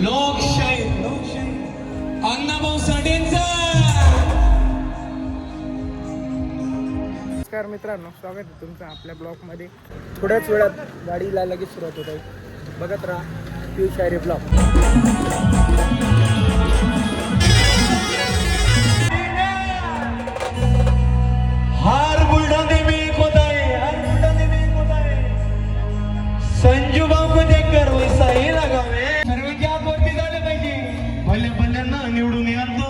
लोकशाही लोकशाही अण्णाभाऊ साठेंचा. नमस्कार मित्रांनो, स्वागत आहे तुमचं आपल्या ब्लॉगमध्ये. थोड्याच वेळात गाडीला लगेच सुरुवात होत आहे. बघत राहा पिऊ शायरी ब्लॉग. हार बुलढाणे में एक होता है, हार बुलढाणे में एक होता है. संजू बाबू देखकर वैसा ही लगावे. सर्वांची आत्महत्या झाली पाहिजे. भले भल्यांना निवडून येतो.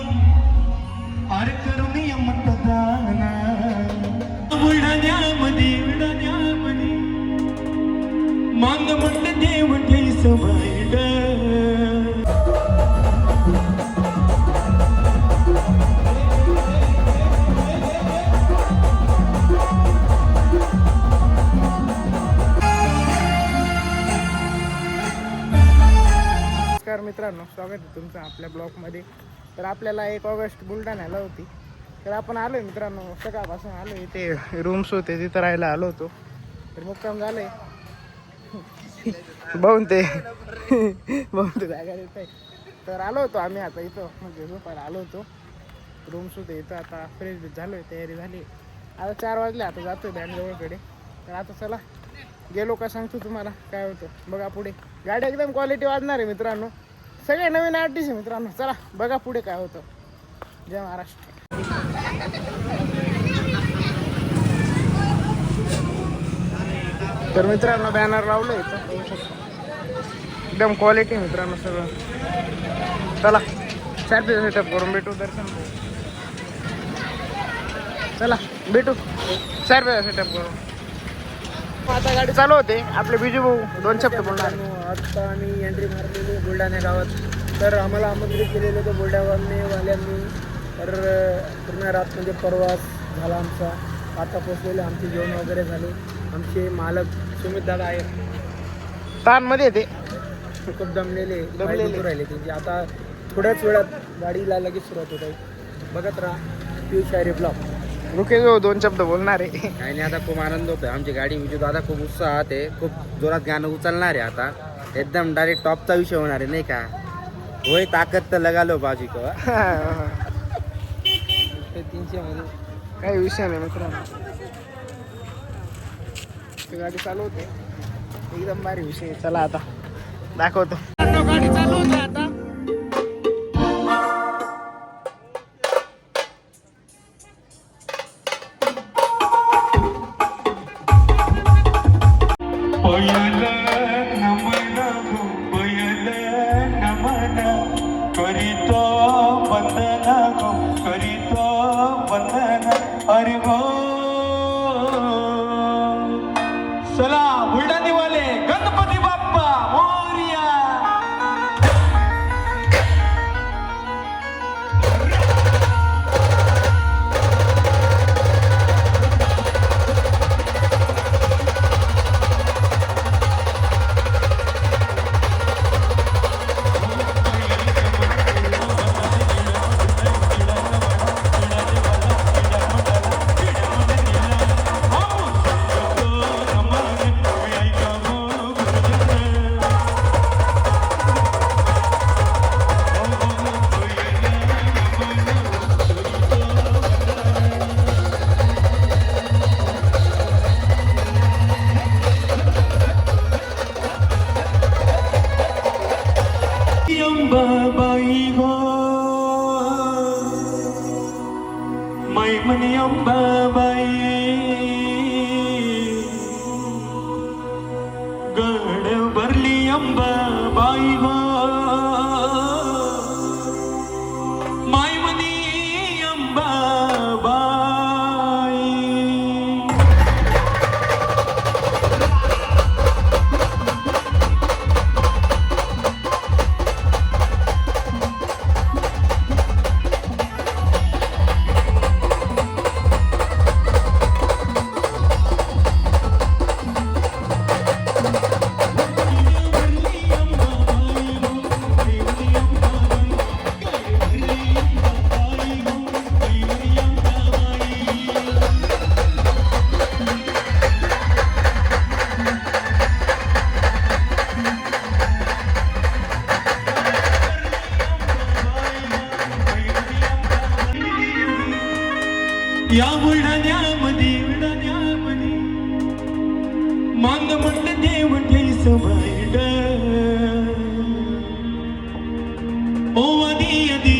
अरे करून ये मतदान बुलढाण्यामध्ये बुलढाण्यामध्ये मांग म्हणते देव ठेस बाईड. नमस्कार मित्रांनो, स्वागत आहे तुमचं आपल्या ब्लॉगमध्ये. तर आपल्याला 1 ऑगस्ट बुलढाण्याला होती. तर आपण आलो आहे मित्रांनो, सकाळपासून आलो आहे. इथे रूम्स होते, तिथं राहायला आलो होतो. तर मुक्काम झालं आहे. बहुन ते जागा देत आहे. तर आलो होतो आम्ही आता इथं, म्हणजे झोपायला आलो होतो. रूम्स होते इथं. आता फ्रेश झालो आहे, तयारी झाली. आता 4 वाजले. आता जातो आहे बँगलोरकडे. तर आता चला गेलो का सांगतो तुम्हाला काय होतं. बघा पुढे गाडी एकदम क्वालिटी वाजणार आहे मित्रांनो. सगळे नवीन आर्टिस्ट आहे मित्रांनो. चला बघा पुढे काय होतं. जय महाराष्ट्र. तर मित्रांनो बॅनर लावलं इथं, एकदम क्वालिटी मित्रांनो सगळं. चला शार्पी सेटअप करून भेटू. दर्शन चला भेटू शार्पी सेटअप करून. आता गाडी चालू होते. आपले बिजू भाऊ 2 शब्द बोलणार. आता आम्ही एंट्री मारलेली बुलढाणा गावात. तर आम्हाला आमंत्रित केलेलं होतं बुलढाण्यावाल्यांनी. तर पूर्ण रात म्हणजे प्रवास झाला आमचा. आता पोचलेले, आमचे जेवण वगैरे झाले. आमचे मालक सुमित दादा आहेत, ताणमध्ये येते, खूप दमलेले राहिले त्यांचे. आता थोड्याच वेळात गाडीला लगेच सुरुवात होत आहे. बघत राहा पिऊ शायरी ब्लॉग. रुके जो 2 शब्द बोलणार आहे. आणि आता खूप आनंद होतोय. आमची गाडी विजू दादा खूप उत्साहात आहे. खूप जोरात गाणं उचलणार आहे. आता एकदम डायरेक्ट टॉपचा विषय होणार आहे, नाही का? होय ताकद तर लगालो बाजू को. 300 मध्ये काही विषय नाही मित्रांनो. गाडी चालू होते, एकदम भारी विषय. चला आता दाखवतो. गाडी चालू होते आता. अरे हो चला बुलढाणेवाले गणपती बाप्पा मोरया. अंबाबाई गो माय म्हणे अंबाबाई गड भरली अंबाबाई गो माय म्हणे अंबाबाई. या बुलढाण्यामध्ये मांग म्हटलं देव ठेस वाईट ओ आधी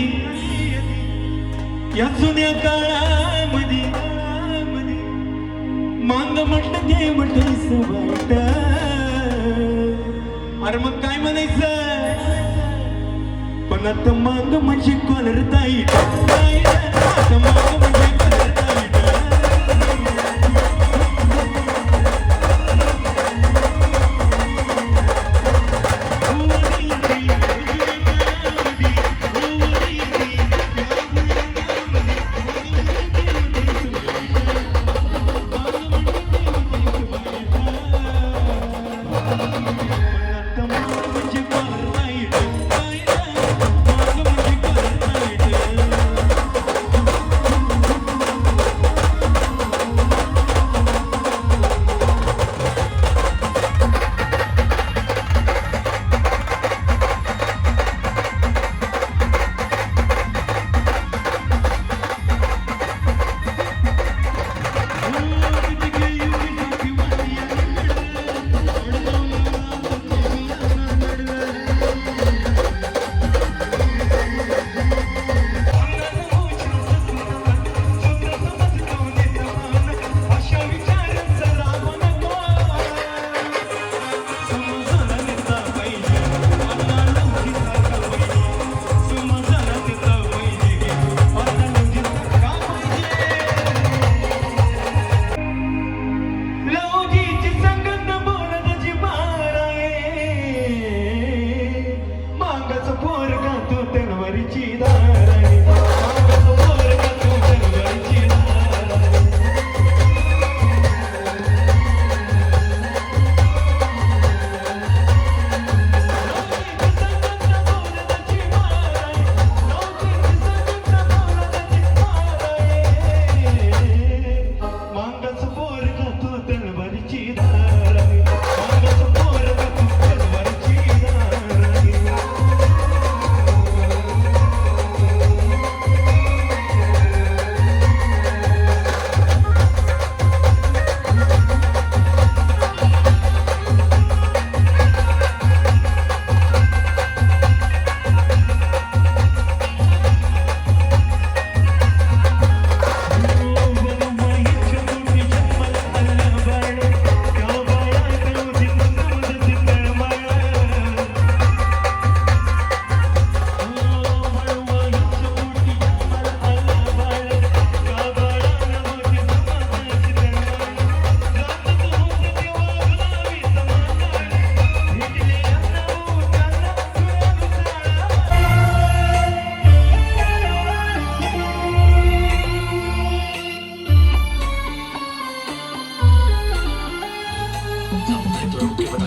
या जुन्या काळामध्ये मांग म्हटलं देव ठेस वाईट अरे मग काय म्हणायचं पण आता मांग म्हणजे कॉलर ताईट आता मांग म्हणजे कॉलर ताईट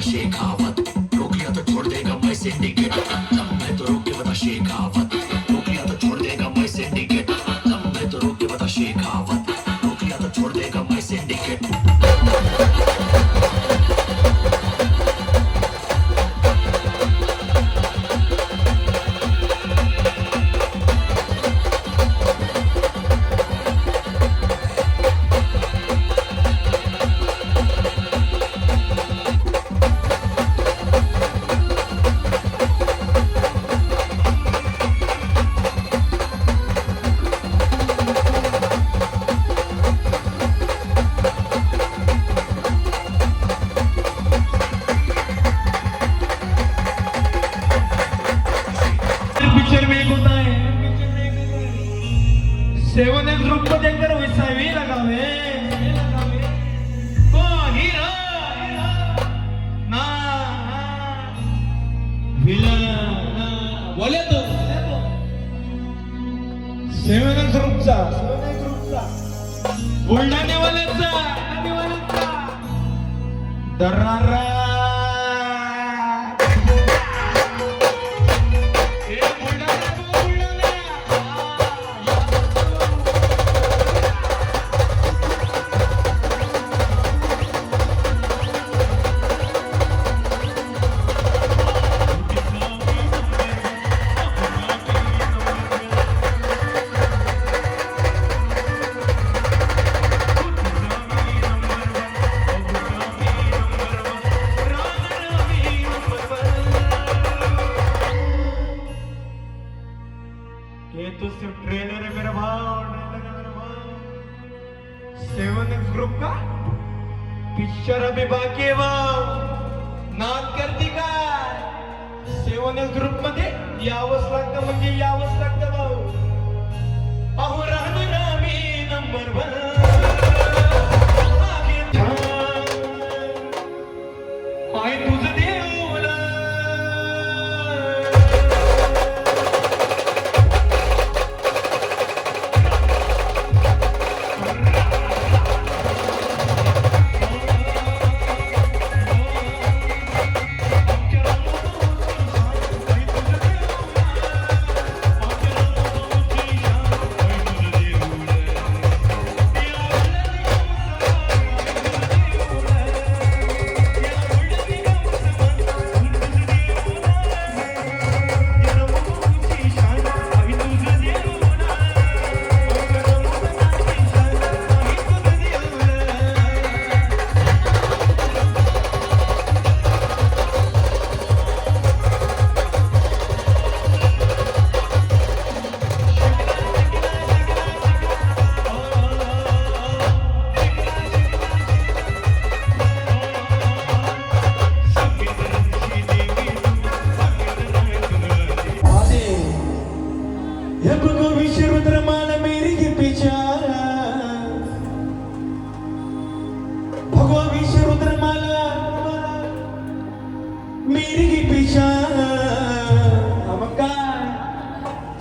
शेखावत रोक लिया तो छोड़ देगा मैं सिंडिकेट जब मैं तो रोक के बता शेखावत रोक लिया तो छोड़ देगा मैं सिंडिकेट जब मैं तो रोक के बता शेखावत रोक लिया तो छोड़ देगा मैं सिंडिकेट पिक्चर में एक होता है सेवन एल ग्रुप को देखकर वैसा भी लगावे ओ हीरो ना विलन बोले तो सेवन एल ग्रुपचा बुलढाण्यावाल्यांचा दर्रा तो सिर्फ ट्रेलर है मेरा भाव, ट्रेलर है मेरा भाव। 7X ग्रुप का पिक्चर अभी बाकी आहे भाऊ, नाद करते काय? 7X ग्रुप मध्ये यावंच लागतं, म्हणजे यावंच लागतं भाऊ। अहो राहणार मी नंबर 1, हाय तुझं देऊला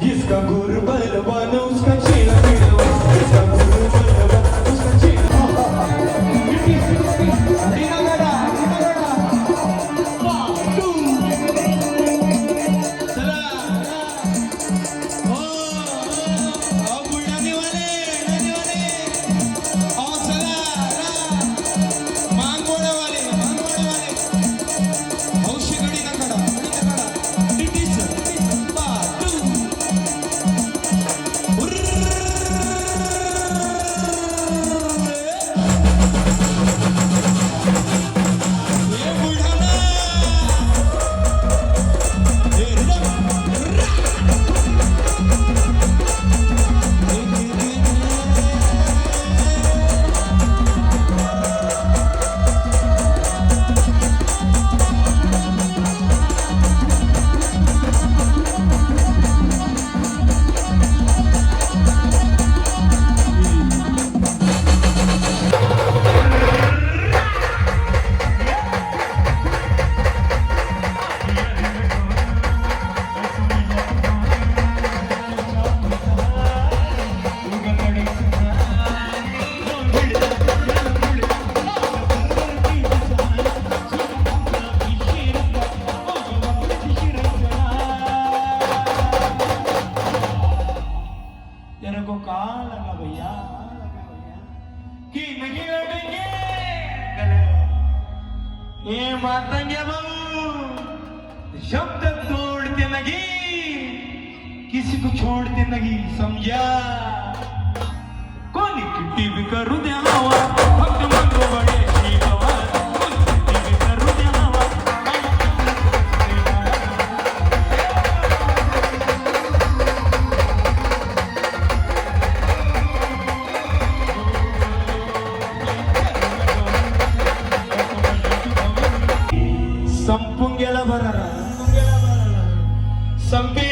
जिसका गुर बलवान उसका चेला बिलवा, जिसका गुर बलवान उसका चेला। ये मातंगे बाबू शब्द तोड़ते नहीं, किसी को छोड़ते नहीं, समझा? कोणी किती भी करू द्यावा, फक्त मंगो बडे शिकवा, कोणी किती भी करू द्यावा। संपून गेला बरा, संपे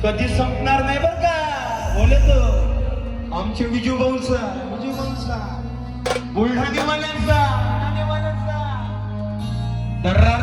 कधी संपणार नाही बर का, बोले तो आमचे विजू भाऊचा बुलढाणेवाल्यांचा दर्रा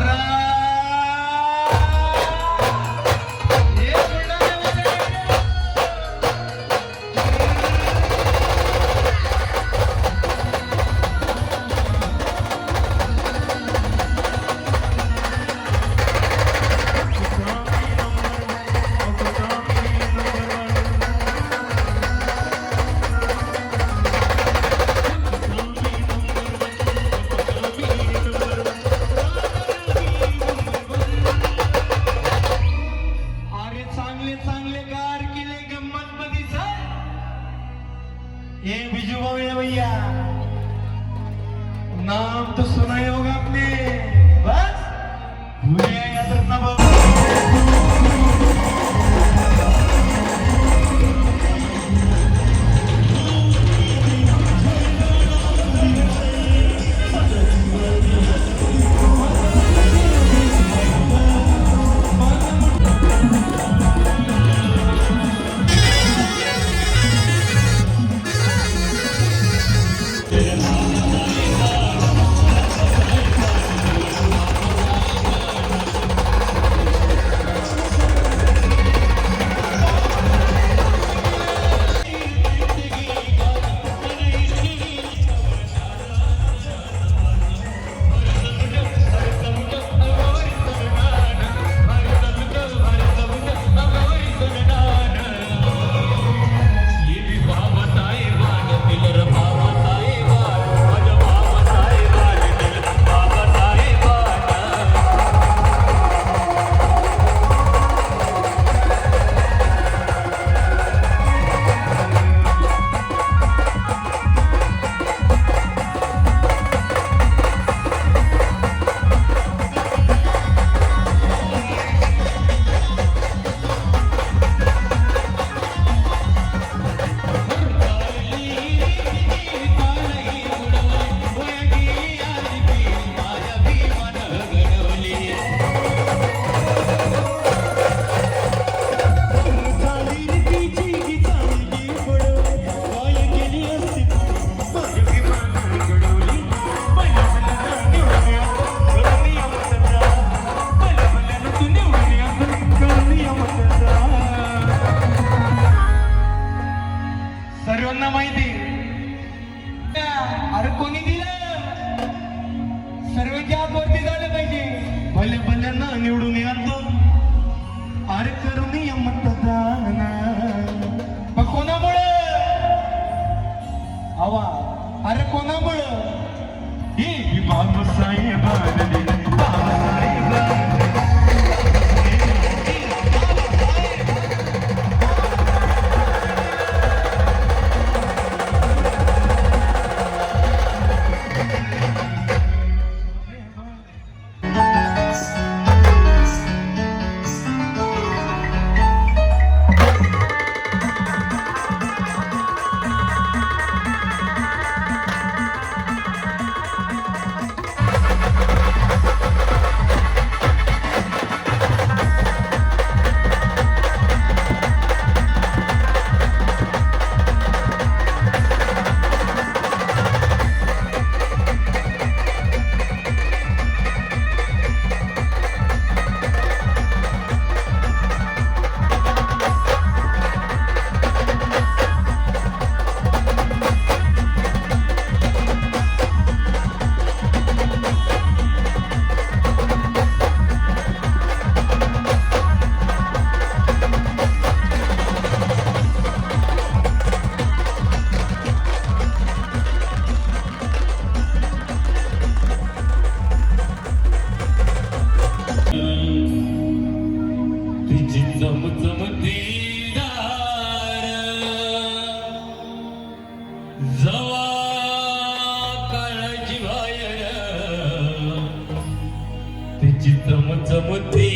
चमचमती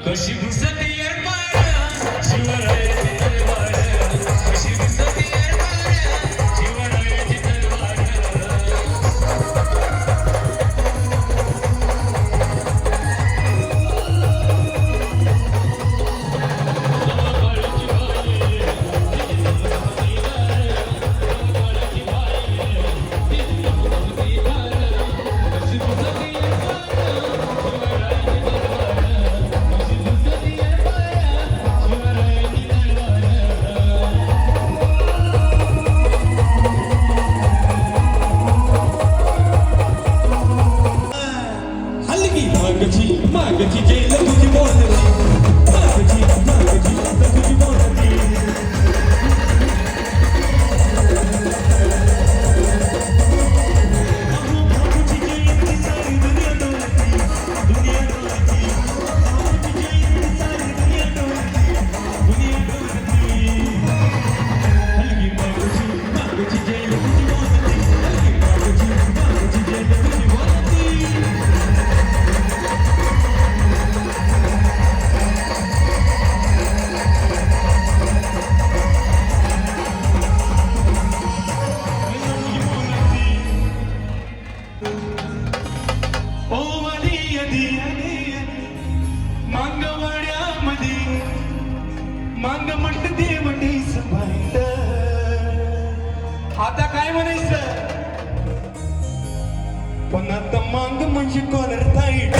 कशी घुसती शिवरायाची तलवार कशी घुसती शिवरायाची तलवार हलगी मागची जेल तुझी बोलती मागची तुझी बोलती मांग म्हणते म्हणे सभाईत आता काय म्हणायचं पण आता मांग म्हणजे कॉलर टाईट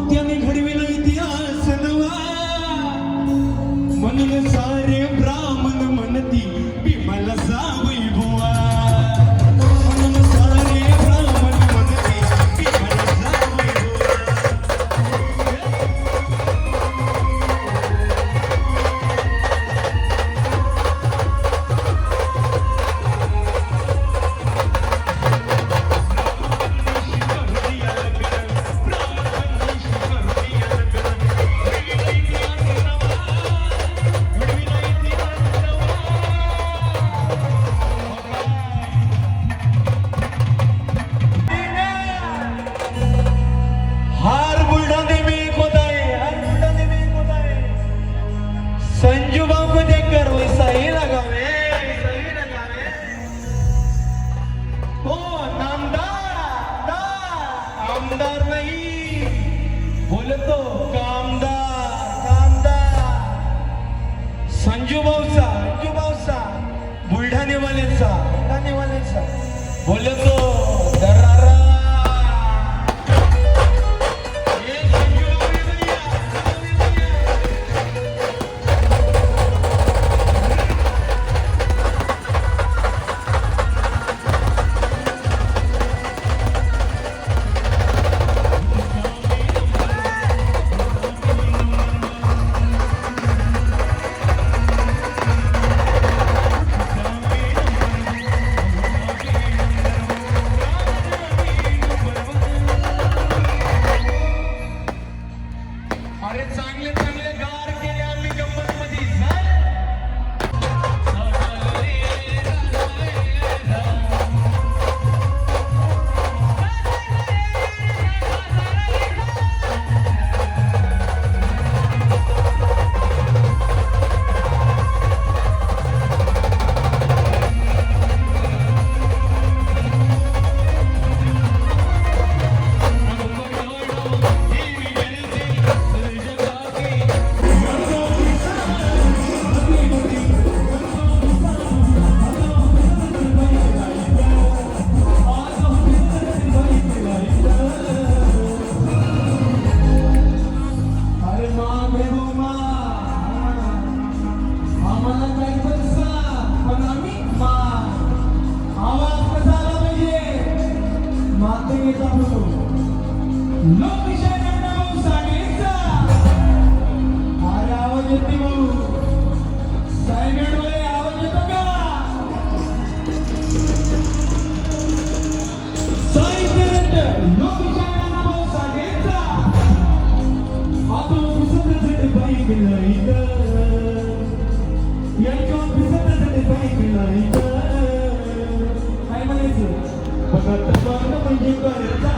त्याने घडविला इतिहास नवा म्हणून सारे ब्राह्मण म्हणती भीमाला जावई बुवा म्हणून सारे ब्राह्मण म्हणती भीमाला जावई हार बुलढाणे में एक होता है हार बुलढाणे में एक होता है संजू बाबू को देखकर वैसा ही लगा ओ नामदार आमदार नहीं बोले तो कामदार संजू भाऊसा बुलढाणे वालेचा बोले तो दरारा मातेचा फोटो लोकशाहीचा भाऊ सागेचा अरे आवाज येते भाऊ सायगडवाले आवाज येतो का सायगड लोकशाहीचा भाऊ सागेचा आता पुस्तकाचे बाईक लाईट यांच्या पुस्तकाचे बाईक लाईट काय म्हणायचं फक्त बघणं म्हणजे करायचं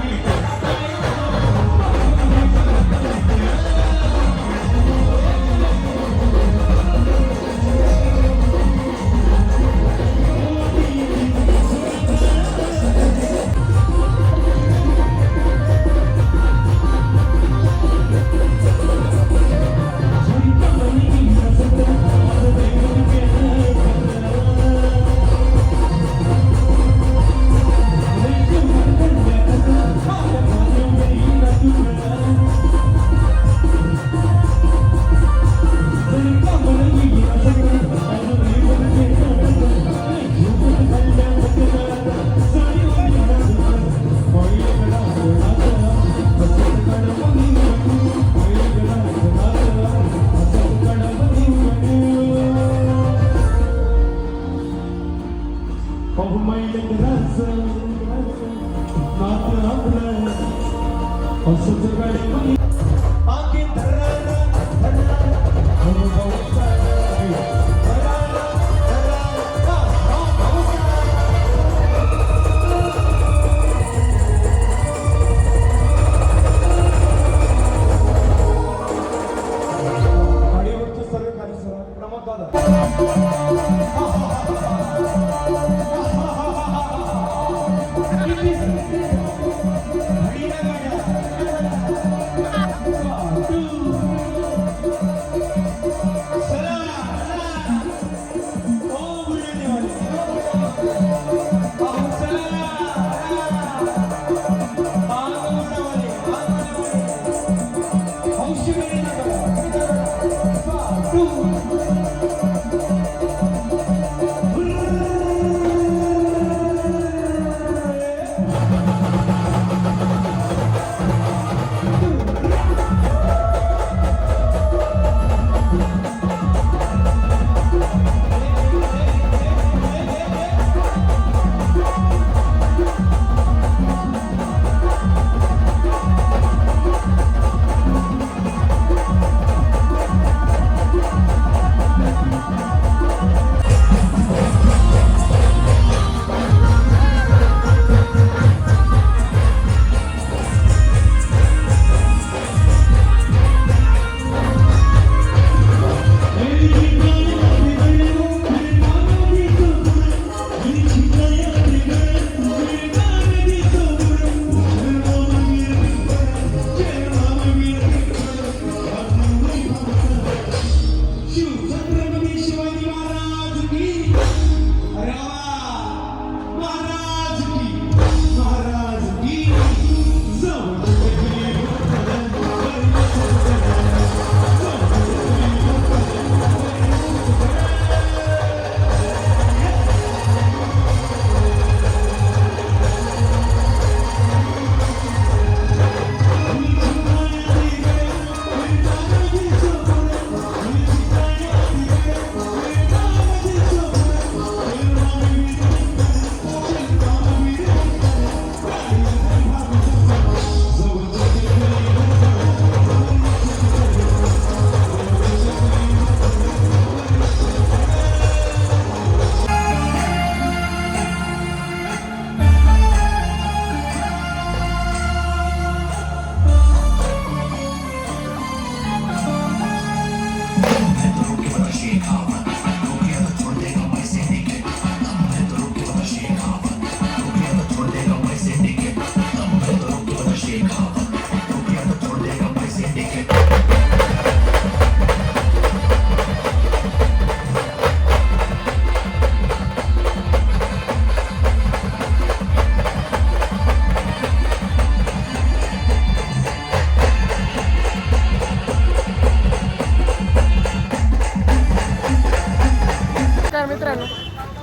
मित्रांनो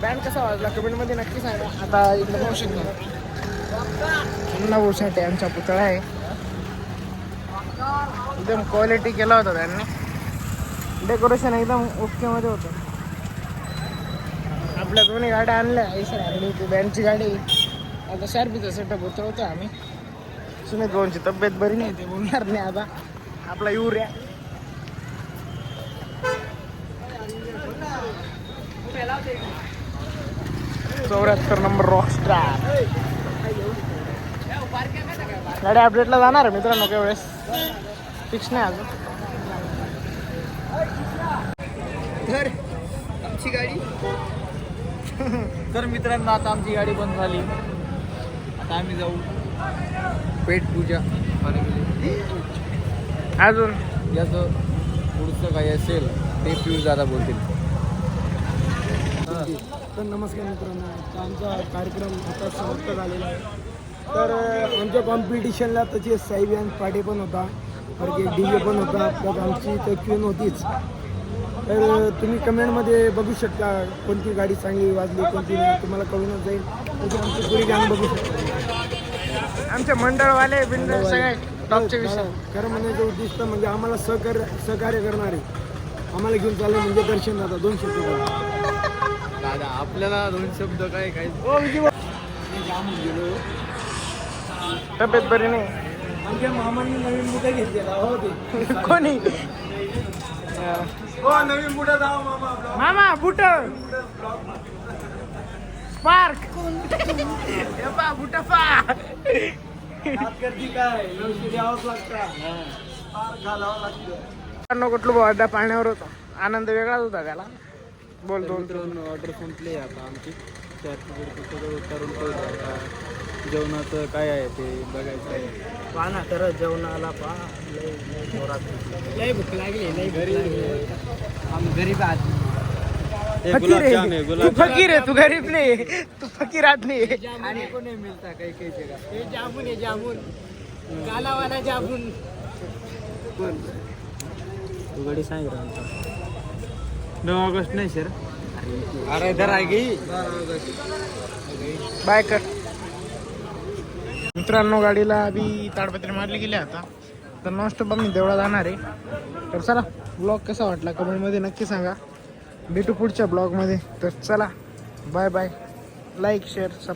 बँड कसा वाजला कमेंटमध्ये नक्की सांगा. आता इकडे पाहू शकता अण्णाभाऊ साठे यांचा पुतळा आहे. एकदम क्वालिटी केला होता त्यांनी. डेकोरेशन एकदम ओके मध्ये होतं. आपल्या दोन्ही गाड्या आणल्या. ऐसर आणली होती बँडची गाडी. आता शार्पीचा सेटअप उतरवतो आम्ही. सुमित भाऊंची तब्येत बरी नाही, ते बोलणार नाही आता. आपला युरिया 74 नंबर रॉकस्टार गाडी अपडेटला जाणार आहे मित्रांनो. काही वेळेस फिक्स नाही अजून. तर आमची गाडी तर मित्रांनो आता आमची गाडी बंद झाली. आता आम्ही जाऊ पेट पूजा अजून याचं पुढचं काही असेल ते पिऊ दादा बोलतील. तर नमस्कार मित्रांनो, आता आमचा कार्यक्रम आता समाप्त झालेला आहे. तर आमच्या कॉम्पिटिशनला त्याचे साईबीन पार्टी पण होता, परत एक DJ पण होता, त्यात आमची तर क्वीन होतीच. तर तुम्ही कमेंटमध्ये बघू शकता कोणती गाडी चांगली वाजली कोणती नाही, तुम्हाला कळूनच जाईल. म्हणजे आमची पुरी गाणं बघू शकता. आमचे मंडळवाले बिंडळ सगळे टॉपचे विषय. खरं म्हणायचं उद्दिष्ट म्हणजे आम्हाला सहकार्य करणारे आम्हाला घेऊन चालले म्हणजे दर्शन दादा 2 शब्द दादा आपल्याला 2 शब्द काय तब्येत बरी नाही. आमच्या मामांनी नवीन बुटा घेतलेला हो ते कोणी हो नवीन बुटा जावा मामा आपला मामा बुट स्पार्क बुट गर्दी काय लवकर यावंच लागतं. घालावं लागतं. कुठलं भाऊ अड्डा पाण्यावर होता. आनंद वेगळाच होता त्याला. बोल दोन ऑर्डर संपली आता आमची. सगळं करून ठेवलं. आता जेवणाचं काय आहे ते बघायचं आहे. पाहा तर जेवणाला लय भूक लागली. लय गरीब आम्ही गरीब आहात. तू फकीर आहे, तू गरीब नाही, तू फकीर आदमी. खाने को नहीं मिलता काही काही जगह. हे जामून आहे जामून, कालावाला जामून. तू गाडी सांग आमचा 9 ऑगस्ट नाही सर. अरे इधर आ गई. बाय कर मित्रांनो. गाडीला आधी ताडपत्री मारली गेली आता. तर नॉनस्टॉप आम्ही देवळा जाणार आहे. तर चला, ब्लॉग कसा वाटला कमेंटमध्ये नक्की सांगा. भेटू पुढच्या ब्लॉगमध्ये. तर चला, बाय बाय. लाईक शेअर सब.